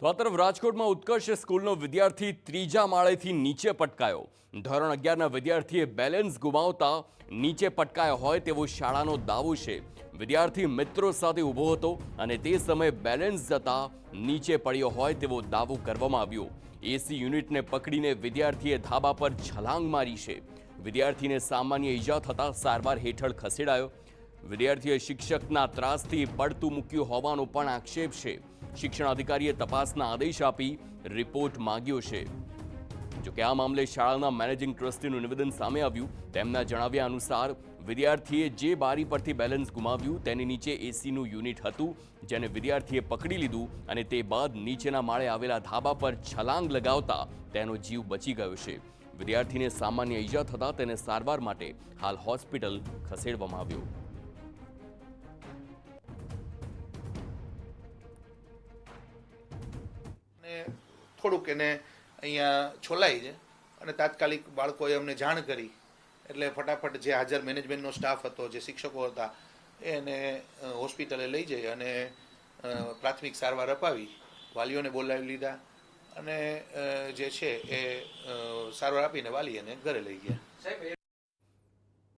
તો આ તરફ રાજકોટમાં ઉત્કર્ષ સ્કૂલનો વિદ્યાર્થી ત્રીજા માળેથી નીચે પટકાયો। ધોરણ 11ના વિદ્યાર્થીએ બેલેન્સ ગુમાવતા નીચે પટકાયો હોય તેવો શાળાનો દાવો છે। વિદ્યાર્થી મિત્રો સાથે ઊભો હતો અને તે સમયે બેલેન્સ જતા નીચે પડ્યો હોય તેવો દાવો કરવામાં આવ્યો। એસી યુનિટને પકડીને વિદ્યાર્થીએ ધાબા પર છલાંગ મારી છે। વિદ્યાર્થીને સામાન્ય ઈજા થતા સારવાર હેઠળ ખસેડાયો। વિદ્યાર્થીએ શિક્ષકના ત્રાસથી પડતું મૂક્યું હોવાનો પણ આક્ષેપ છે। શિક્ષણ અધિકારીએ તપાસના આદેશ આપી રિપોર્ટ માંગ્યો છે। જો કે આ મામલે શાળાના મેનેજિંગ ટ્રસ્ટીનું નિવેદન સામે આવ્યું। તેમના જણાવ્યા અનુસાર વિદ્યાર્થીએ જે બારી પરથી બેલેન્સ ગુમાવ્યું તેની નીચે એસીનું યુનિટ હતું, જેને વિદ્યાર્થીએ પકડી લીધું અને તે બાદ નીચેના માળે આવેલા ધાબા પર છલાંગ લગાવતા તેનો જીવ બચી ગયો છે। વિદ્યાર્થીને સામાન્ય ઈજા થતાં તેને સારવાર માટે હાલ હોસ્પિટલ ખસેડવામાં આવ્યો। થોડુંક એને અહીંયા છોલાઈ છે અને તાત્કાલિક બાળકોએ અમને જાણ કરી એટલે ફટાફટ જે હાજર મેનેજમેન્ટનો સ્ટાફ હતો, જે શિક્ષકો હતા, એને હોસ્પિટલે લઈ જઈ અને પ્રાથમિક સારવાર અપાવી, વાલીઓને બોલાવી લીધા અને જે છે એ સારવાર આપીને વાલી એને ઘરે લઈ ગયા।